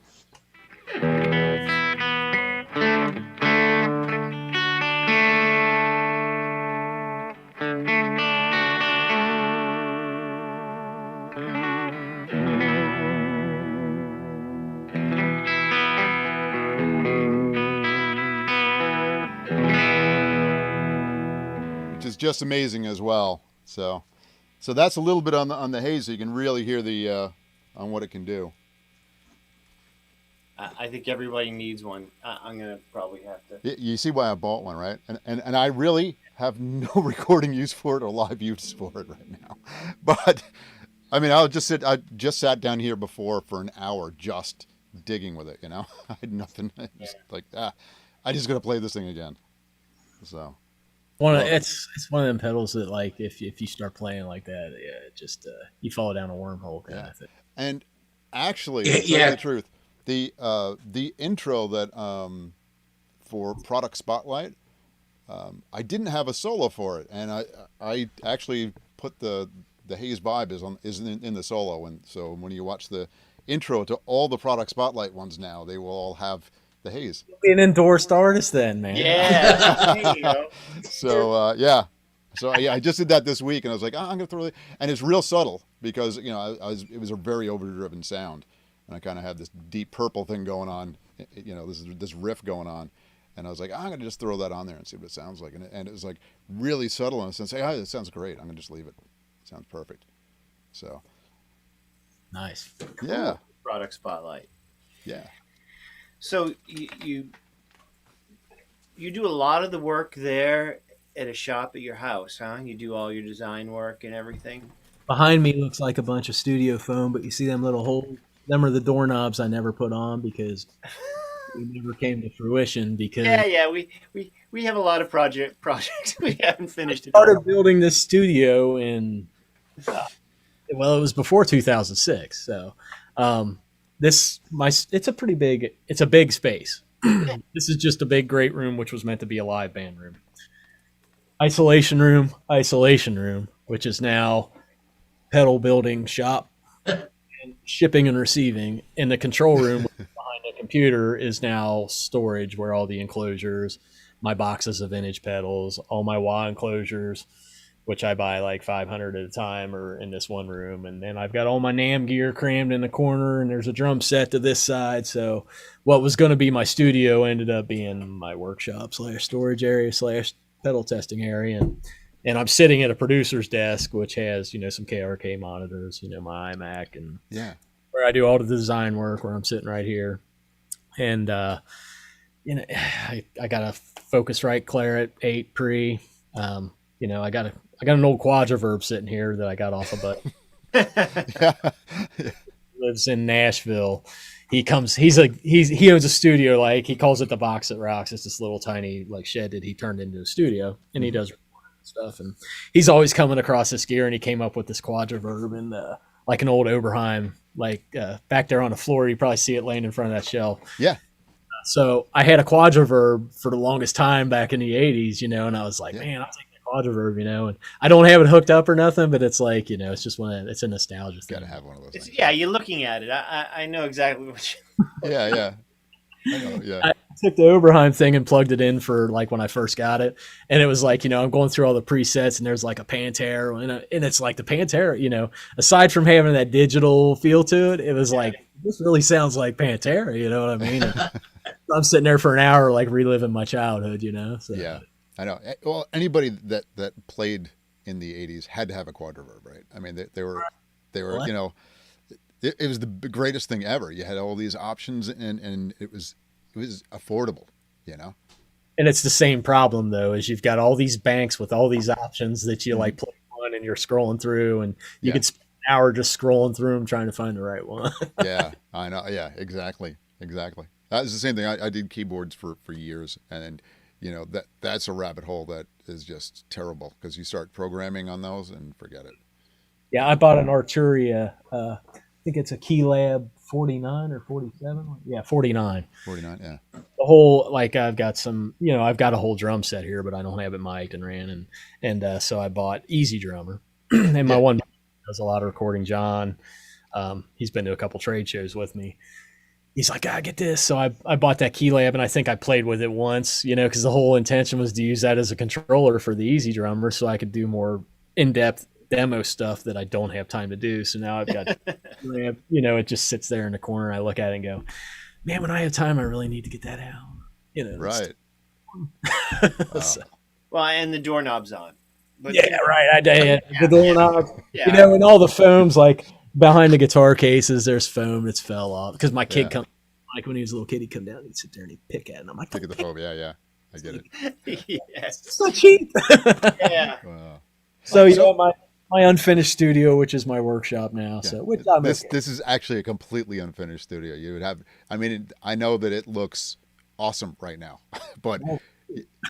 Which is just amazing as well. So that's a little bit on the haze, so you can really hear the on what it can do. I think everybody needs one. I'm gonna probably have to. You see why I bought one, right? And I really have no recording use for it or live use for it right now. But I mean, I just sat down here before for an hour just digging with it. You know, I had nothing. Just like I just gotta play this thing again. So It's one of them pedals that, like, if you start playing like that, yeah, it just you fall down a wormhole kind of thing. and actually, Yeah, to tell you yeah. the truth, the intro that for Product Spotlight, I didn't have a solo for it, and I actually put the Haze Vibe is in the solo, and so when you watch the intro to all the Product Spotlight ones now, they will all have the Haze. Be an endorsed artist then, man. Yeah. There you go. So yeah. So yeah, I just did that this week, and I was like, I'm gonna throw it, and it's real subtle because it was a very overdriven sound, and I kind of had this deep purple thing going on, this riff going on, and I was like, I'm gonna just throw that on there and see what it sounds like, and it was like really subtle in a sense. Hey, it sounds great. I'm gonna just leave it. It sounds perfect. So Nice. yeah, Product Spotlight. yeah. So you do a lot of the work there at a shop at your house, huh? You do all your design work and everything. Behind me looks like a bunch of studio foam, but you see them little holes? Them are the doorknobs I never put on because we never came to fruition. Because Yeah. We have a lot of projects we haven't finished. started building this studio in it was before 2006. So it's a big space. This is just a big great room, which was meant to be a live band room. Isolation room, which is now pedal building shop, and shipping and receiving. In the control room behind the computer is now storage, where all the enclosures, my boxes of vintage pedals, all my wah enclosures, which I buy like 500 at a time, are in this one room. And then I've got all my NAMM gear crammed in the corner, and there's a drum set to this side. So what was going to be my studio ended up being my workshop / storage area / pedal testing area. And I'm sitting at a producer's desk, which has, some KRK monitors, my iMac, and Yeah. where I do all the design work, where I'm sitting right here. And, I got a Focusrite Claret 8 pre. I got an old Quadraverb sitting here that I got off of, but lives in Nashville. He owns a studio, like he calls it the Box That Rocks. It's this little tiny like shed that he turned into a studio, and he does stuff. And he's always coming across this gear, and he came up with this Quadraverb and like an old Oberheim, back there on the floor. You probably see it laying in front of that shelf. Yeah. So I had a Quadraverb for the longest time back in the 80s, and I was like, man, I'll take the Quadraverb, and I don't have it hooked up or nothing, but it's like, it's just it's a nostalgia thing. Gotta have one of those things. Yeah, you're looking at it. I know exactly what you. Yeah. I know, yeah. I took the Oberheim thing and plugged it in for like when I first got it, and it was like, I'm going through all the presets, and there's like a Pantera, and it's like the Pantera, aside from having that digital feel to it, it was like, this really sounds like Pantera, you know what I mean? I'm sitting there for an hour, like reliving my childhood, So. Yeah, I know. Well, anybody that played in the 80s had to have a Quadraverb, right? I mean, they were, What? it was the greatest thing ever. You had all these options, and it was affordable, And it's the same problem though, is you've got all these banks with all these options that you like play on, and you're scrolling through, and you could spend an hour just scrolling through them trying to find the right one. Yeah, I know. Yeah, exactly. That was the same thing. I did keyboards for years, and that's a rabbit hole that is just terrible, because you start programming on those and forget it. Yeah, I bought an Arturia. I think it's a Keylab 49 or 47. Yeah, 49. 49, yeah. The whole, I've got some, I've got a whole drum set here, but I don't have it mic'd and ran, and so I bought Easy Drummer, and my one does a lot of recording. John, he's been to a couple trade shows with me. He's like, get this. So I bought that Keylab, and I think I played with it once, because the whole intention was to use that as a controller for the Easy Drummer, so I could do more in-depth demo stuff that I don't have time to do. So now I've got, it just sits there in the corner. I look at it and go, man, when I have time, I really need to get that out. Right. So, Well, and the doorknob's on. But yeah, right. I did. The doorknob, Yeah. and all the foams, like behind the guitar cases, there's foam that's fell off. Because my kid when he was a little kid, he'd come down, he'd sit there and he'd pick at it. And I'm like, Pick at the phone. Yeah. I get it. Yes. it's so cheap. Yeah. Wow. So, my unfinished studio, which is my workshop now. Yeah. So which I'm This okay. this is actually a completely unfinished studio. You would have. I mean, I know that it looks awesome right now, but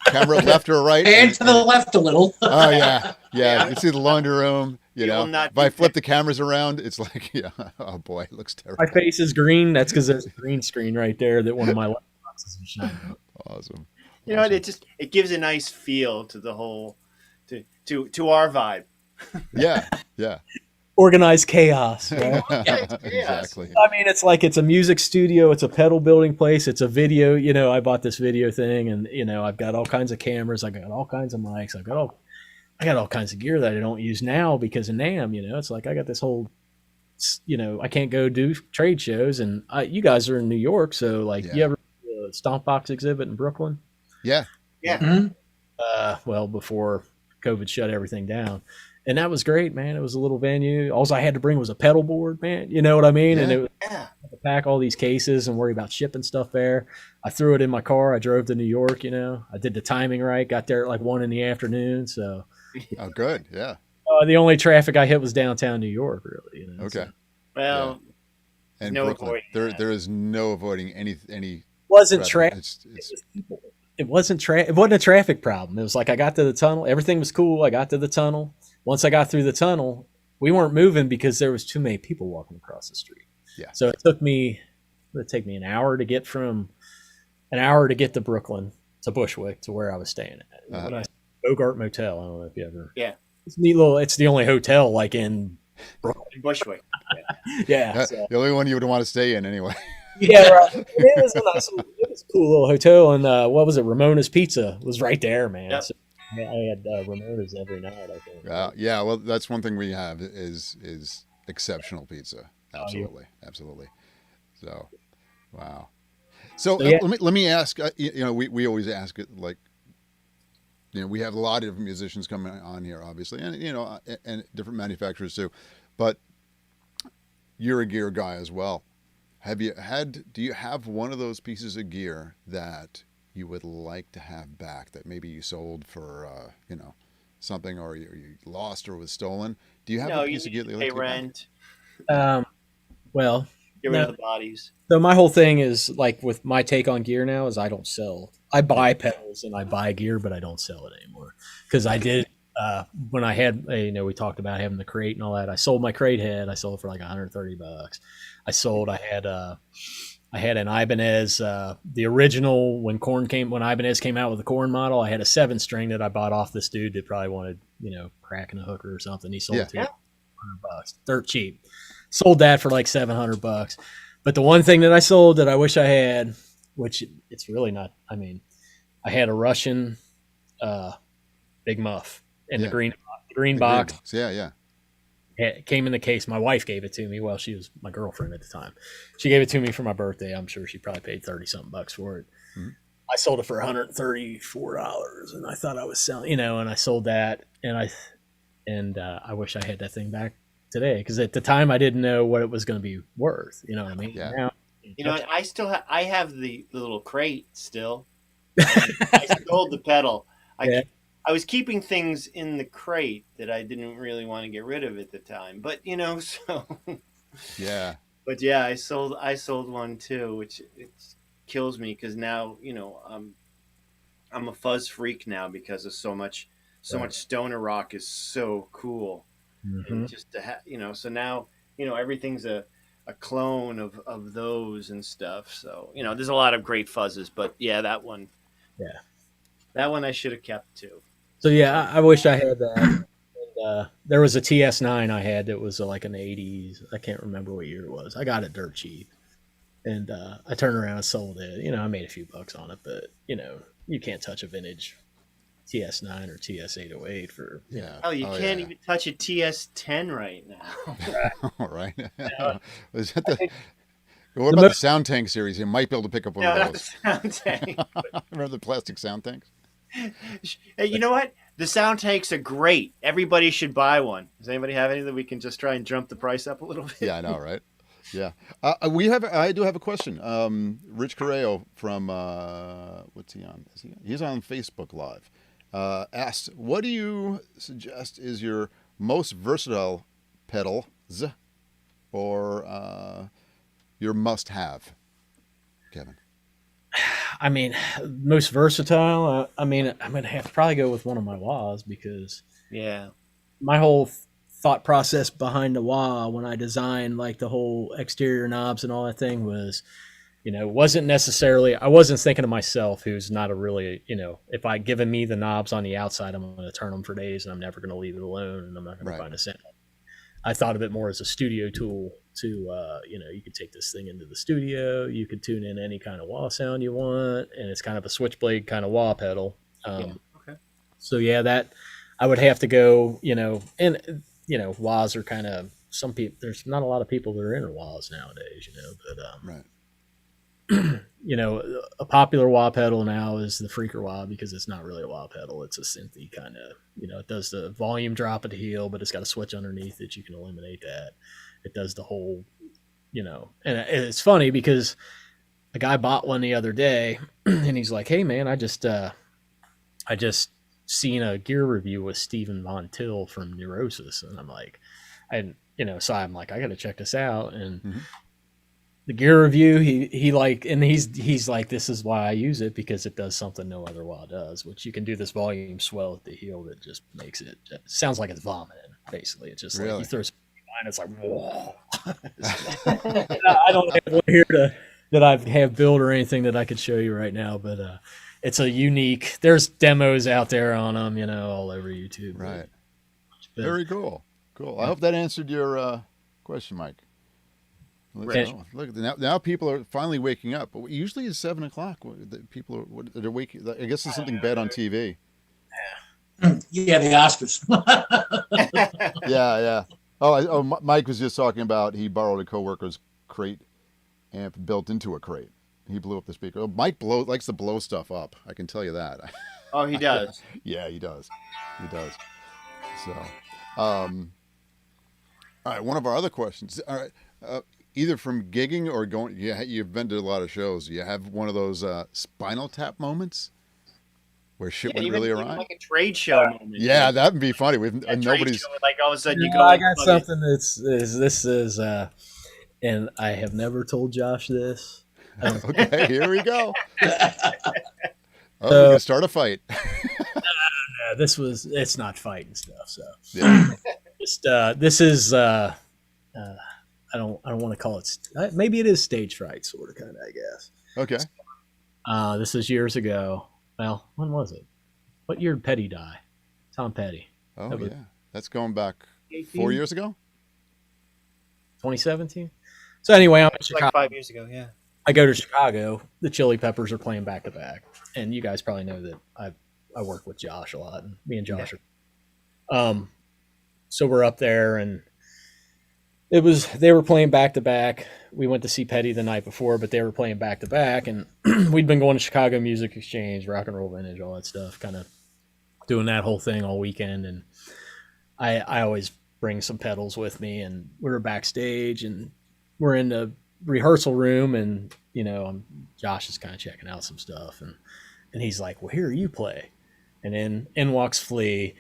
camera left or right? And to the left a little. Oh yeah. You see the laundry room. You will not if I be flip the cameras around, it's like, oh boy, it looks terrible. My face is green. That's because there's a green screen right there that one of my boxes is shining. Awesome. You know what? It gives a nice feel to the whole to our vibe. Yeah. Organized chaos, right? Exactly. I mean, it's like it's a music studio, it's a pedal building place, it's a video. I bought this video thing, and I've got all kinds of cameras, I got all kinds of mics, I got all kinds of gear that I don't use now because of NAMM. It's like I got this whole, I can't go do trade shows, and you guys are in New York, so you ever Stomp Box exhibit in Brooklyn? Yeah. Mhm. Well, before COVID shut everything down. And that was great, man. It was a little venue. All I had to bring was a pedal board, man. You know what I mean? Yeah. And it was to pack all these cases and worry about shipping stuff there. I threw it in my car. I drove to New York, I did the timing right. Got there at 1 p.m. So Oh, good. Yeah. the only traffic I hit was downtown New York, really. Okay. So. Well, And No Brooklyn, avoiding that. there is no avoiding any. Wasn't traffic. traffic. It's It wasn't a traffic problem. It was like I got to the tunnel. Everything was cool. I got to the tunnel. Once I got through the tunnel, we weren't moving because there was too many people walking across the street. Yeah. So it took me an hour to get to Brooklyn to Bushwick to where I was staying at. When I Bogart Motel. I don't know if you ever. Yeah. It's a neat little. It's the only hotel in Brooklyn. in Bushwick. Yeah. So. the only one you would want to stay in anyway. Yeah, right. It was this cool little hotel, and what was it? Ramona's Pizza was right there, man. Yep. So, yeah, I had Ramona's every night. I think. Yeah. Well, that's one thing we have is exceptional pizza. yeah. Absolutely. So, wow. So So, yeah. let me ask. We always ask it like, we have a lot of musicians coming on here, obviously, and and different manufacturers too, but you're a gear guy as well. Do you have one of those pieces of gear that you would like to have back that maybe you sold for, something, or you lost or was stolen? Do you have No, a you piece of gear need that to you pay like to get back? Well, get rid no. of the bodies. So my whole thing is like with my take on gear now is I don't sell. I buy pedals and I buy gear, but I don't sell it anymore because I did when I had we talked about having the crate and all that. I sold my crate head. I sold it for like $130. I had an Ibanez, the original when Ibanez came out with the Korn model. I had a 7-string that I bought off this dude that probably wanted cracking a hooker or something. He sold it to me for $100, dirt cheap. Sold that for like $700. But the one thing that I sold that I wish I had, which it's really not. I mean, I had a Russian Big Muff in the green box. Yeah. It came in the case. My wife gave it to me. Well, she was my girlfriend at the time. She gave it to me for my birthday. I'm sure she probably paid 30-something bucks for it. Mm-hmm. I sold it for $134, and I thought I was selling, and I sold that, and I wish I had that thing back today because at the time I didn't know what it was going to be worth. You know what I mean? Yeah. Now, I still I have the little crate still. I sold the pedal. I was keeping things in the crate that I didn't really want to get rid of at the time, but so. Yeah. But yeah, I sold one too, which it kills me because now I'm a fuzz freak now because of so much stoner rock is so cool, and just to so now everything's a clone of those and stuff. So there's a lot of great fuzzes, but yeah, that one I should have kept too. So yeah, I wish I had that. And, there was a TS9 I had that was like an '80s. I can't remember what year it was. I got it dirt cheap, and I turned around and sold it. I made a few bucks on it, but you can't touch a vintage TS9 or TS808 for Hell, you can't even touch a TS10 right now. All right. Is that what about the Sound Tank series? You might be able to pick up one of those. Not the Sound Tank. Remember the plastic Sound Tanks? Hey, you know what? The Sound Tanks are great. Everybody should buy one. Does anybody have any that we can just try and jump the price up a little bit? Yeah, I know, right? Yeah. I do have a question. Rich Correo from, what's he on? He's on Facebook Live. Asked, what do you suggest is your most versatile pedals or your must-have, Kevin? I mean, most versatile. I'm gonna have to probably go with one of my wahs because my whole thought process behind the wah when I designed like the whole exterior knobs and all that thing was, wasn't necessarily. I wasn't thinking of myself, who's not a really, if I given me the knobs on the outside, I'm going to turn them for days and I'm never going to leave it alone and I'm not going to find a sound. I thought of it more as a studio tool to, you could take this thing into the studio, you could tune in any kind of wah sound you want, and it's kind of a switchblade kind of wah pedal. So yeah, that I would have to go, and wahs are kind of, some people, there's not a lot of people that are into wahs nowadays, but right. A popular wah pedal now is the Freaker wah because it's not really a wah pedal. It's a synthy kind of, it does the volume drop at the heel, but it's got a switch underneath that you can eliminate that. It does the whole, and it's funny because a guy bought one the other day and he's like, hey man, I just seen a gear review with Stephen Von Till from Neurosis. And I'm like, so I'm like, I got to check this out. And the gear review, he's like, this is why I use it because it does something no other wah does, which you can do this volume swell at the heel that just makes it sounds like it's vomiting. Basically, it's just like you throw something and it's like, whoa. I don't have one here that I have built or anything that I could show you right now, but it's a unique. There's demos out there on them, all over YouTube. Right. Very cool. Cool. I hope that answered your question, Mike. Let's go. Look, now people are finally waking up. Usually it's 7:00. People they're waking. I guess there's something bad on TV. Yeah, the Oscars. Yeah. Oh, Mike was just talking about he borrowed a coworker's crate amp built into a crate. He blew up the speaker. Oh, Mike likes to blow stuff up. I can tell you that. Oh, he does. Yeah, he does. So, all right. One of our other questions. All right. Either from gigging or going. Yeah, you've been to a lot of shows. You have one of those Spinal Tap moments where shit went really even awry. like a trade show moment. Yeah, that would be funny. Nobody's show, like all of a sudden you No, go. I got something this is, and I have never told Josh this. Okay, here we go. We can start a fight. It's not fighting stuff. So Yeah. just this is I don't want to call it. Maybe it is stage fright, sort of, kind of. I guess. Okay. This is years ago. Well, when was it? What year did Petty die? Tom Petty. Oh, yeah. That's going back 4 years ago? 2017. So anyway, I'm in Chicago. Like 5 years ago, yeah. I go to Chicago. The Chili Peppers are playing back to back, and you guys probably know that I work with Josh a lot, and me and Josh are. So we're up there, and they were playing back to back. We went to see Petty the night before, but they were playing back to back, and we'd been going to Chicago Music Exchange, Rock and Roll Vintage, all that stuff, kind of doing that whole thing all weekend. And I always bring some pedals with me, and we were backstage, and we're in the rehearsal room, and Josh is kind of checking out some stuff, and he's like, well, here, you play. And then in walks Flea,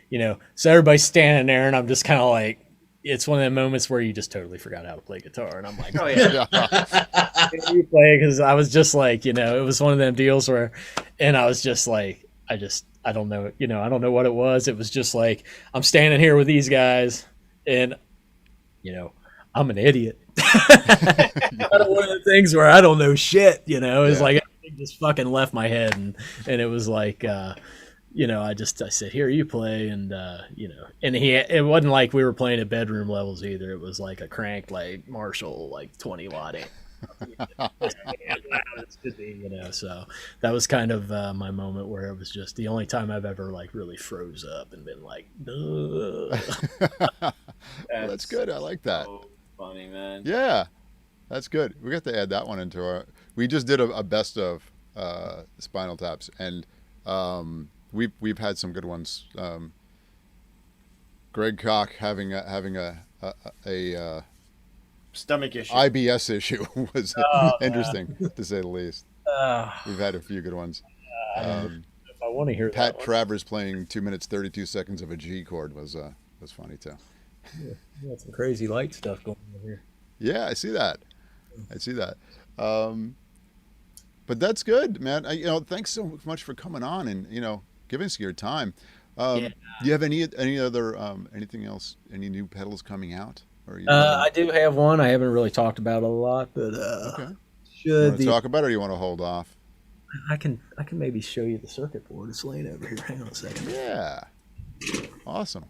so everybody's standing there, and I'm just kind of like, it's one of the moments where you just totally forgot how to play guitar. And I'm like, oh yeah, you play, because I was just like, it was one of them deals where, and I was just like, I don't know, I don't know what it was. It was just like, I'm standing here with these guys, and I'm an idiot. One of the things where I don't know shit, it's like everything just fucking left my head, and it was like, I said, here, you play, and and it wasn't like we were playing at bedroom levels either. It was like a cranked like Marshall like 20 watt amp. So that was kind of my moment where it was just the only time I've ever like really froze up and been like, That's good. I like that. So funny, man. Yeah, that's good. We got to add that one into our. We just did a best of Spinal Taps, and we've had some good ones. Greg Koch having a stomach issue, IBS issue was interesting to say the least. We've had a few good ones. If I want to hear Pat Travers playing 2 minutes 32 seconds of a G chord was funny too. Yeah, we got some crazy light stuff going on here. Yeah, I see that. But that's good, man. Thanks so much for coming on and giving us your time. Do you have any other anything else? Any new pedals coming out? Or I do have one. I haven't really talked about it a lot, but okay. Should you want to talk about it, or do you want to hold off? I can maybe show you the circuit board. It's laying over here. Hang on a second. Yeah. Awesome.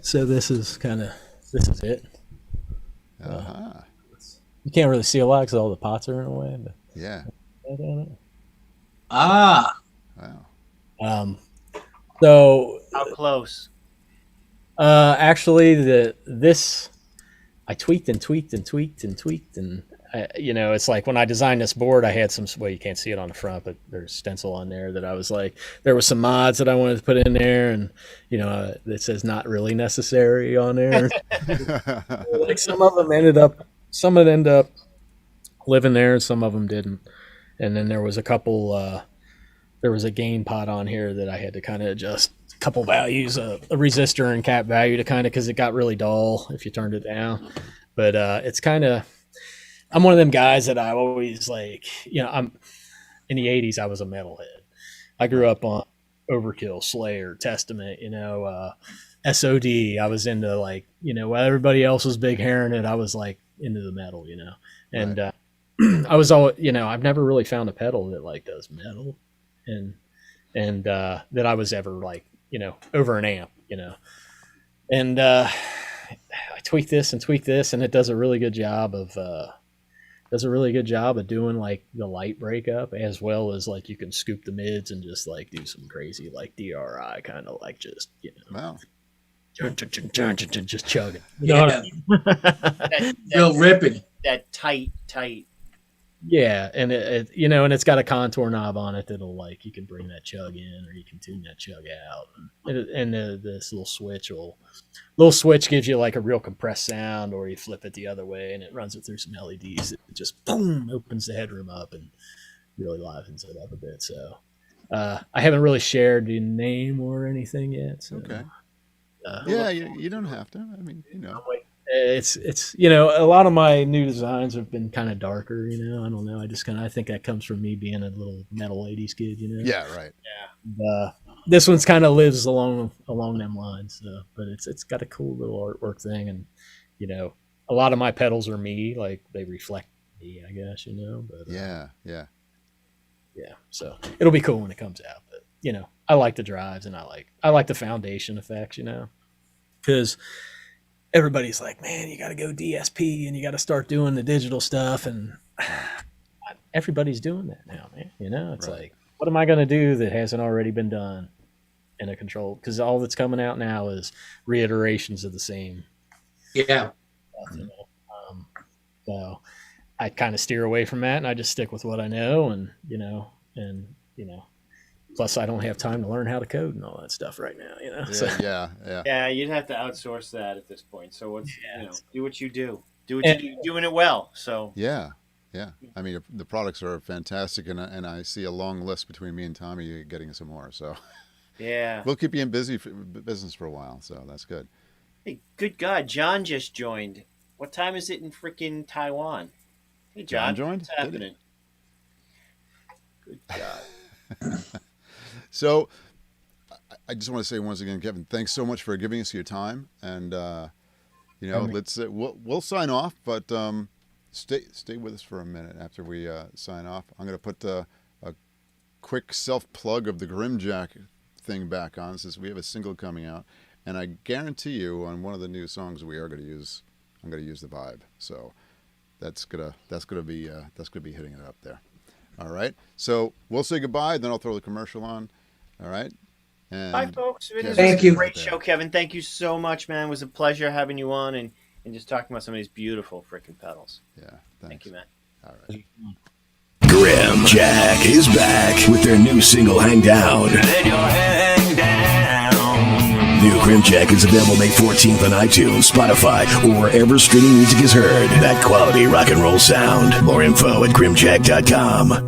So this is it. Uh-huh. You can't really see a lot because all the pots are in the way. But Yeah. Ah. Wow. So How close? actually this I tweaked and it's like when I designed this board, I had some, well, you can't see it on the front, but there's stencil on there that I was like, there were some mods that I wanted to put in there, and it says not really necessary on there. Like some of them ended up living there, and some of them didn't. And then there was a couple, there was a gain pot on here that I had to kind of adjust a couple values, a resistor and cap value to kind of, because it got really dull if you turned it down. But it's kind of, I'm one of them guys that I always like, I'm in the 80s, I was a metalhead. I grew up on Overkill, Slayer, Testament, SOD. I was into like, while everybody else was big hairing it, I was like into the metal, and Right. I was all, I've never really found a pedal that like does metal and that I was ever like over an amp, and I tweak this, and it does a really good job of doing like the light breakup, as well as like you can scoop the mids and just like do some crazy like DRI kind of like just Wow. just chugging. Yeah. Real ripping. That tight. Yeah, and and it's got a contour knob on it that'll like you can bring that chug in or you can tune that chug out, and this little switch gives you like a real compressed sound, or you flip it the other way and it runs it through some LEDs. It just boom opens the headroom up and really livens it up a bit. So I haven't really shared the name or anything yet. So, Okay. Yeah, you don't have to. I mean, it's a lot of my new designs have been kind of darker. I don't know. I think that comes from me being a little metal 80s kid. Yeah, right. This one's kind of lives along them lines. But it's got a cool little artwork thing, and a lot of my pedals are me, like they reflect me, I guess. But Yeah. So it'll be cool when it comes out. But I like the drives, and I like the foundation effects. Because everybody's like, man, you got to go DSP and you got to start doing the digital stuff, and everybody's doing that now, man. It's Right. like, what am I going to do that hasn't already been done in a control? Because all that's coming out now is reiterations of the same Yeah. stuff. So I kind of steer away from that, and I just stick with what I know, and plus I don't have time to learn how to code and all that stuff right now. So, Yeah. Yeah, you'd have to outsource that at this point. So do what you do. Do what you do, doing it well. So Yeah. I mean, the products are fantastic, and I see a long list between me and Tommy getting some more. So yeah. we'll keep you in business for a while. So that's good. Hey, good God, John just joined. What time is it in freaking Taiwan? Hey, John, John joined? what's happening? Good God. So I just want to say once again, Kevin, thanks so much for giving us your time, and let's we'll sign off, but stay with us for a minute after we sign off. I'm going to put a quick self plug of the Grimjack thing back on, since we have a single coming out, and I guarantee you on one of the new songs we are going to use, I'm going to use the Vibe. So that's gonna be hitting it up there. All right. So we'll say goodbye, then I'll throw the commercial on. All right. And Bye, folks. It was Thank a you. great show, Kevin. Thank you so much, man. It was a pleasure having you on and just talking about some of these beautiful freaking pedals. Yeah. Thanks. Thank you, man. All right. Grim Jack is back with their new single, Hang Down. New Grim Jack is available May 14th on iTunes, Spotify, or wherever streaming music is heard. That quality rock and roll sound. More info at grimjack.com.